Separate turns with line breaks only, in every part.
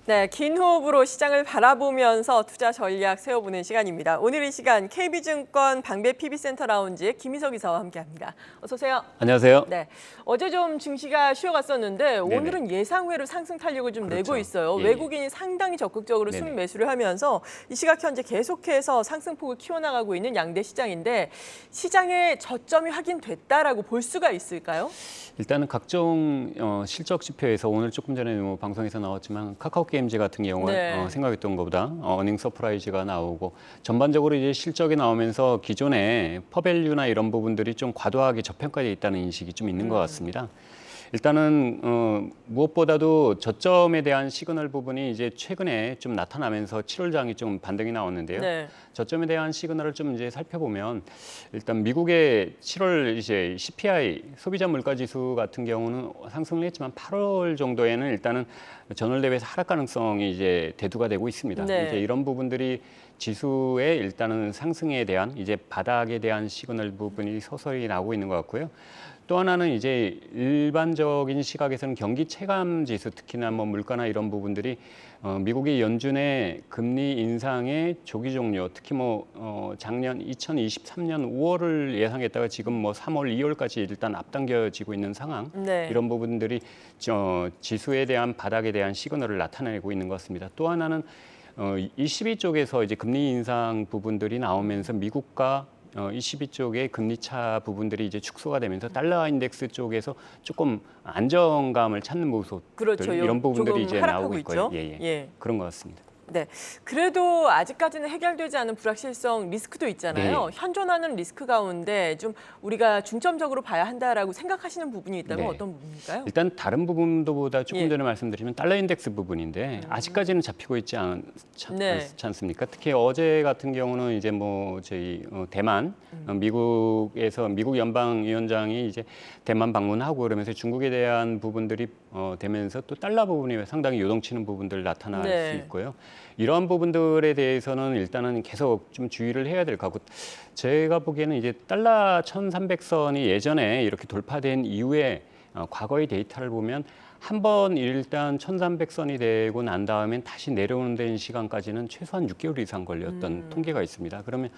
네, 긴 호흡으로 시장을 바라보면서 투자 전략 세워보는 시간입니다. 오늘 이 시간 KB증권 방배 PB센터 라운지의 김희석 이사와 함께합니다. 어서 오세요.
안녕하세요.
네, 어제 좀 증시가 쉬어갔었는데
네네.
오늘은 예상외로 상승 탄력을 좀 내고
그렇죠.
있어요.
예,
외국인이 상당히 적극적으로
네네.
순매수를 하면서 이 시각 현재 계속해서 상승폭을 키워나가고 있는 양대 시장인데 시장의 저점이 확인됐다라고 볼 수가 있을까요?
일단은 각종 실적 지표에서 오늘 조금 전에 뭐 방송에서 나왔지만 카카오게임즈 같은 경우는
네.
생각했던 것보다 어닝 서프라이즈가 나오고 전반적으로 이제 실적이 나오면서 기존의 퍼밸류나 이런 부분들이 좀 과도하게 저평가되어 있다는 인식이 좀 있는 것 같습니다. 일단은 무엇보다도 저점에 대한 시그널 부분이 이제 최근에 좀 나타나면서 7월장이 좀 반등이 나왔는데요.
네.
저점에 대한 시그널을 좀 이제 살펴보면 일단 미국의 7월 이제 CPI 소비자 물가 지수 같은 경우는 상승을 했지만 8월 정도에는 일단은 전월 대비해서 하락 가능성이 이제 대두가 되고 있습니다.
네.
이제 이런 부분들이 지수의 일단은 상승에 대한 이제 바닥에 대한 시그널 부분이 서서히 나오고 있는 것 같고요. 또 하나는 이제 일반적인 시각에서는 경기 체감 지수, 특히나 뭐 물가나 이런 부분들이 미국의 연준의 금리 인상의 조기 종료, 특히 뭐 작년 2023년 5월을 예상했다가 지금 뭐 3월, 2월까지 일단 앞당겨지고 있는 상황,
네.
이런 부분들이 지수에 대한 바닥에 대한 시그널을 나타내고 있는 것 같습니다. 또 하나는 ECB 쪽에서 이제 금리 인상 부분들이 나오면서 미국과 ECB 쪽의 금리 차 부분들이 이제 축소가 되면서 달러 인덱스 쪽에서 조금 안정감을 찾는 모습들,
그렇죠.
이런 부분들이
조금
이제
하락하고
나오고 있고요.
있죠.
예.
예.
그런 것 같습니다.
네. 그래도 아직까지는 해결되지 않은 불확실성 리스크도 있잖아요.
네.
현존하는 리스크 가운데 좀 우리가 중점적으로 봐야 한다라고 생각하시는 부분이 있다면
네.
어떤 부분일까요?
일단 다른 부분보다 조금
예.
전에 말씀드리면 달러 인덱스 부분인데 아직까지는 잡히고 있지
네.
않습니까? 특히 어제 같은 경우는 이제 뭐 저희 대만 미국에서 미국 연방위원장이 이제 대만 방문하고 그러면서 중국에 대한 부분들이 되면서 또 달러 부분이 상당히 요동치는 부분들 나타날
네.
수 있고요. 이러한 부분들에 대해서는 일단은 계속 좀 주의를 해야 될 것 같고, 제가 보기에는 이제 달러 1,300선이 예전에 이렇게 돌파된 이후에 과거의 데이터를 보면 한 번 일단 1,300선이 되고 난 다음엔 다시 내려오는 데는 시간까지는 최소한 6개월 이상 걸렸던 통계가 있습니다. 그러면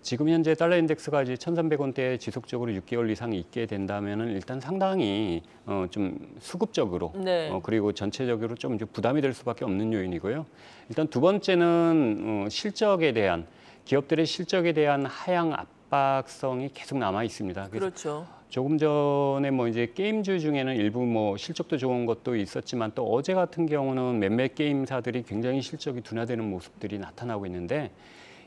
지금 현재 달러 인덱스가 이제 1,300원대에 지속적으로 6개월 이상 있게 된다면은 일단 상당히 좀 수급적으로
네.
그리고 전체적으로 좀 이제 부담이 될 수밖에 없는 요인이고요. 일단 두 번째는 실적에 대한 기업들의 실적에 대한 하향 압박성이 계속 남아 있습니다. 그래서
그렇죠.
조금 전에 뭐 이제 게임주 중에는 일부 뭐 실적도 좋은 것도 있었지만 또 어제 같은 경우는 몇몇 게임사들이 굉장히 실적이 둔화되는 모습들이 나타나고 있는데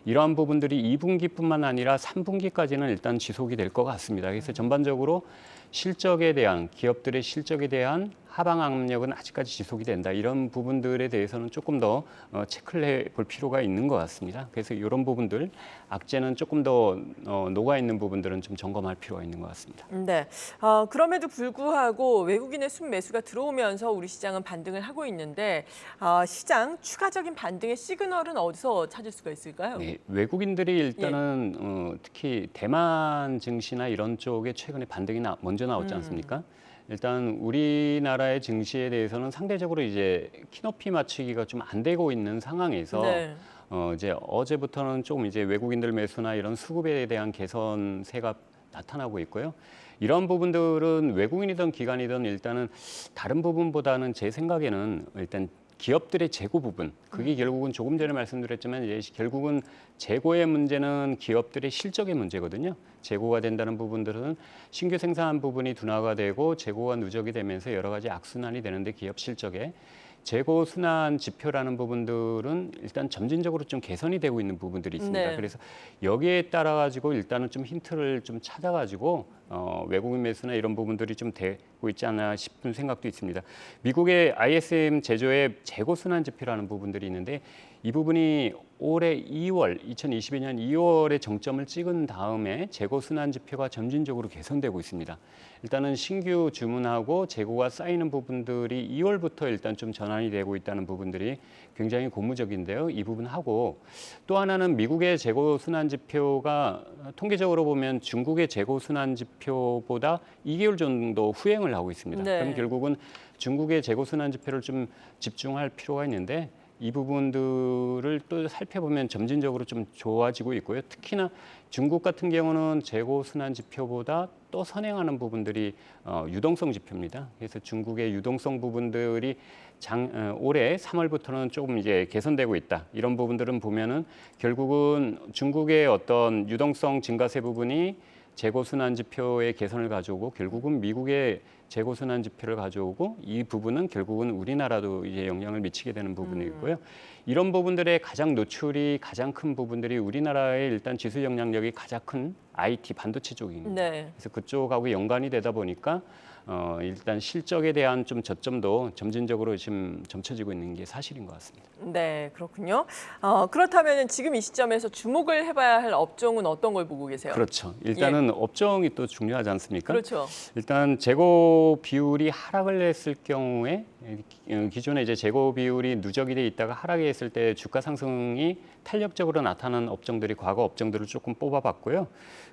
이러한 부분들이 2분기뿐만 아니라 3분기까지는 일단 지속이 될 것 같습니다. 그래서 전반적으로 실적에 대한 기업들의 실적에 대한 하방 압력은 아직까지 지속이 된다. 이런 부분들에 대해서는 조금 더 체크를 해볼 필요가 있는 것 같습니다. 그래서 이런 부분들, 악재는 조금 더 녹아 있는 부분들은 좀 점검할 필요가 있는 것 같습니다.
네. 그럼에도 불구하고 외국인의 순매수가 들어오면서 우리 시장은 반등을 하고 있는데 시장 추가적인 반등의 시그널은 어디서 찾을 수가 있을까요?
네, 외국인들이 일단은 특히 대만 증시나 이런 쪽에 최근에 반등이 먼저 나왔지 않습니까? 일단 우리나라의 증시에 대해서는 상대적으로 이제 키높이 맞추기가 좀 안 되고 있는 상황에서
네.
이제 어제부터는 조금 이제 외국인들 매수나 이런 수급에 대한 개선세가 나타나고 있고요. 이런 부분들은 외국인이든 기관이든 일단은 다른 부분보다는 제 생각에는 일단 기업들의 재고 부분, 그게 결국은 조금 전에 말씀드렸지만 이제 결국은 재고의 문제는 기업들의 실적의 문제거든요. 재고가 된다는 부분들은 신규 생산 부분이 둔화가 되고 재고가 누적이 되면서 여러 가지 악순환이 되는데 기업 실적에 재고 순환 지표라는 부분들은 일단 점진적으로 좀 개선이 되고 있는 부분들이 있습니다.
네.
그래서 여기에 따라 가지고 일단은 좀 힌트를 좀 찾아 가지고 외국인 매수나 이런 부분들이 좀 되고 있지 않나 싶은 생각도 있습니다. 미국의 ISM 제조의 재고 순환 지표라는 부분들이 있는데 이 부분이 올해 2월, 2022년 2월에 정점을 찍은 다음에 재고 순환 지표가 점진적으로 개선되고 있습니다. 일단은 신규 주문하고 재고가 쌓이는 부분들이 2월부터 일단 좀 전환이 되고 있다는 부분들이 굉장히 고무적인데요. 이 부분하고 또 하나는 미국의 재고 순환 지표가 통계적으로 보면 중국의 재고 순환 지표 지표보다 2개월 정도 후행을 하고 있습니다.
네.
그럼 결국은 중국의 재고 순환 지표를 좀 집중할 필요가 있는데 이 부분들을 또 살펴보면 점진적으로 좀 좋아지고 있고요. 특히나 중국 같은 경우는 재고 순환 지표보다 또 선행하는 부분들이 유동성 지표입니다. 그래서 중국의 유동성 부분들이 올해 3월부터는 조금 이제 개선되고 있다. 이런 부분들은 보면은 결국은 중국의 어떤 유동성 증가세 부분이 재고 순환 지표의 개선을 가져오고 결국은 미국의 재고 순환 지표를 가져오고 이 부분은 결국은 우리나라도 이제 영향을 미치게 되는 부분이고요. 이런 부분들의 가장 노출이 가장 큰 부분들이 우리나라의 일단 지수 영향력이 가장 큰 IT 반도체 쪽입니다.
네.
그래서 그쪽하고 연관이 되다 보니까 일단 실적에 대한 좀 저점도 점진적으로 지금 점쳐지고 있는 게 사실인 것 같습니다.
네, 그렇군요. 그렇다면 지금 이 시점에서 주목을 해봐야 할 업종은 어떤 걸 보고 계세요?
그렇죠. 일단은 업종이 또 중요하지 않습니까?
그렇죠.
일단 재고 비율이 하락을 했을 경우에 기존에 이제 재고 비율이 누적이 돼 있다가 하락이 했을 때 주가 상승이 탄력적으로 나타나는 업종들이 과거 업종들을 조금 뽑아봤고요.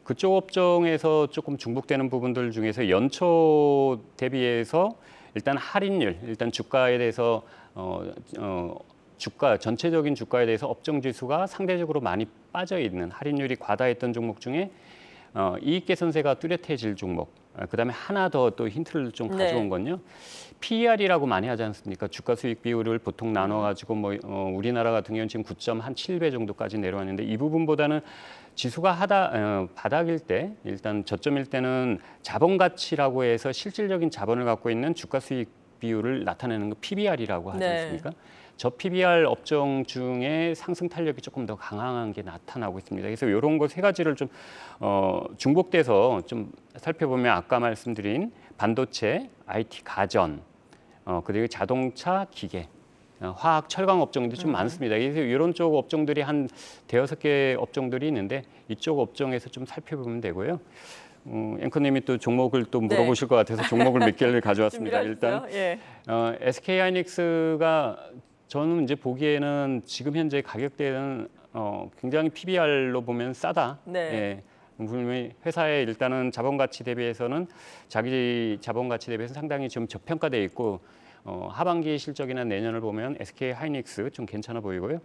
그쪽 업종에서 조금 중복되는 부분들 중에서 연초 대비해서 일단 할인율, 일단 주가에 대해서 주가 전체적인 주가에 대해서 업종 지수가 상대적으로 많이 빠져 있는 할인율이 과다했던 종목 중에 이익 개선세가 뚜렷해질 종목. 그다음에 하나 더 또 힌트를 좀 가져온 건요. PER이라고 많이 하지 않습니까? 주가 수익 비율을 보통 나눠가지고 우리나라 같은 경우는 지금 9.7배 정도까지 내려왔는데 이 부분보다는 지수가 바닥일 때 일단 저점일 때는 자본 가치라고 해서 실질적인 자본을 갖고 있는 주가 수익 비율을 나타내는 거 PBR이라고 하지 않습니까? 저 PBR 업종 중에 상승 탄력이 조금 더 강한 게 나타나고 있습니다. 그래서 이런 거 세 가지를 좀 중복돼서 좀 살펴보면 아까 말씀드린 반도체, IT 가전, 그리고 자동차, 기계, 화학, 철강 업종들이 좀 많습니다. 그래서 이런 쪽 업종들이 한 대여섯 개 업종들이 있는데 이쪽 업종에서 좀 살펴보면 되고요. 앵커님이 또 종목을 또 물어보실 것 같아서 종목을 몇 개를 가져왔습니다. 일단 SK 하이닉스가 저는 이제 보기에는 지금 현재 가격대는 굉장히 PBR로 보면 싸다. 예. 분명히 회사의 일단은 자본 가치 대비해서는 자기 자본 가치 대비해서 상당히 좀 저평가돼 있고 하반기 실적이나 내년을 보면 SK 하이닉스 좀 괜찮아 보이고요.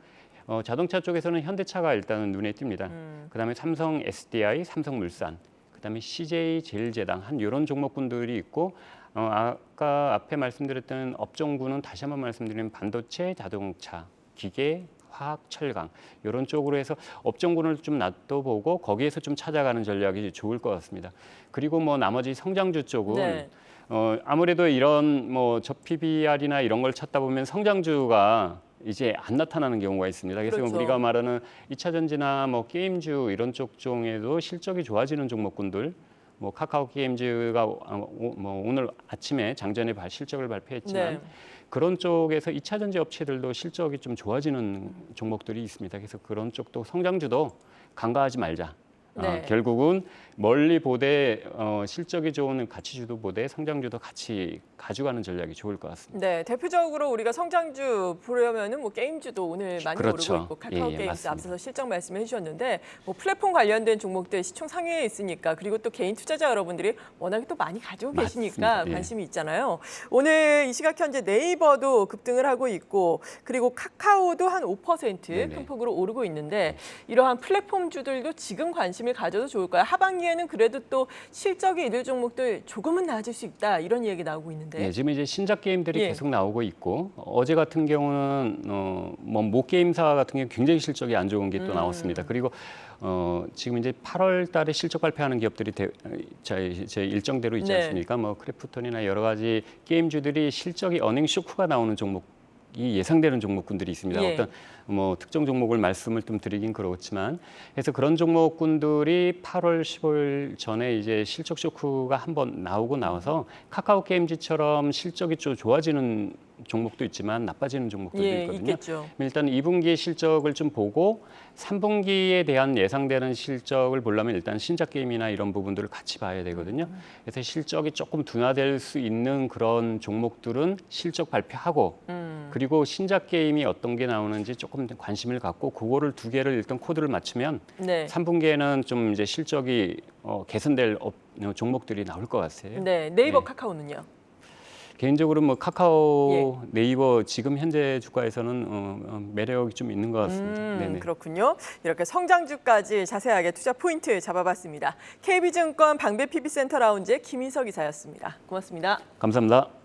자동차 쪽에서는 현대차가 일단은 눈에 띕니다. 그다음에 삼성 SDI, 삼성물산, 그다음에 CJ 제일제당 한 이런 종목군들이 있고 아까 앞에 말씀드렸던 업종군은 다시 한번 말씀드리면 반도체, 자동차, 기계, 화학, 철강 이런 쪽으로 해서 업종군을 좀 놔둬보고 거기에서 좀 찾아가는 전략이 좋을 것 같습니다. 그리고 뭐 나머지 성장주 쪽은 아무래도 이런 뭐 저PBR이나 이런 걸 찾다 보면 성장주가 이제 안 나타나는 경우가 있습니다. 그래서
그렇죠.
우리가 말하는 2차 전지나 뭐 게임주 이런 쪽 중에도 실적이 좋아지는 종목군들, 뭐 카카오 게임즈가 뭐 오늘 아침에 장전에 실적을 발표했지만 그런 쪽에서 2차 전지 업체들도 실적이 좀 좋아지는 종목들이 있습니다. 그래서 그런 쪽도 성장주도 간과하지 말자. 결국은 멀리 보되 실적이 좋은 가치주도 보되 성장주도 같이 가져가는 전략이 좋을 것 같습니다.
네, 대표적으로 우리가 성장주 보려면은 뭐 게임주도 오늘 많이 오르고 있고 카카오 게임즈
맞습니다.
앞서서 실적 말씀해 주셨는데 뭐 플랫폼 관련된 종목들 시총 상위에 있으니까 그리고 또 개인 투자자 여러분들이 워낙에 또 많이 가지고 계시니까
맞습니다.
관심이 있잖아요. 오늘 이 시각 현재 네이버도 급등을 하고 있고 그리고 카카오도 한 5% 큰 폭으로 오르고 있는데 이러한 플랫폼주들도 지금 관심을 가져도 좋을까요? 하반기에는 그래도 또 실적이 이들 종목들 조금은 나아질 수 있다 이런 이야기 나오고 있는데.
네, 지금 이제 신작 게임들이 계속 나오고 있고 어제 같은 경우는 뭐 모게임사 같은 경우 굉장히 실적이 안 좋은 게 또 나왔습니다. 그리고 지금 이제 8월 달에 실적 발표하는 기업들이 제 일정대로 있지 않습니까? 뭐 크래프톤이나 여러 가지 게임주들이 실적이 어닝 쇼크가 나오는 종목. 이 예상되는 종목군들이 있습니다. 어떤 뭐 특정 종목을 말씀을 좀 드리긴 그렇지만, 그래서 그런 종목군들이 8월 15일 전에 이제 실적 쇼크가 한번 나오고 나와서 카카오 게임즈처럼 실적이 좀 좋아지는 종목도 있지만 나빠지는 종목들도
예,
있거든요.
있겠죠.
일단 2분기 실적을 좀 보고 3분기에 대한 예상되는 실적을 보려면 일단 신작 게임이나 이런 부분들을 같이 봐야 되거든요. 그래서 실적이 조금 둔화될 수 있는 그런 종목들은 실적 발표하고 그리고 신작 게임이 어떤 게 나오는지 조금 관심을 갖고 그거를 두 개를 일단 코드를 맞추면
네.
3분기에는 좀 이제 실적이 개선될 종목들이 나올 것 같아요.
네, 네이버
네.
카카오는요?
개인적으로 뭐 카카오, 네이버 지금 현재 주가에서는 매력이 좀 있는 것 같습니다. 네네.
그렇군요. 이렇게 성장주까지 자세하게 투자 포인트 잡아봤습니다. KB증권 방배 PB센터 라운지의 김인석 이사였습니다. 고맙습니다.
감사합니다.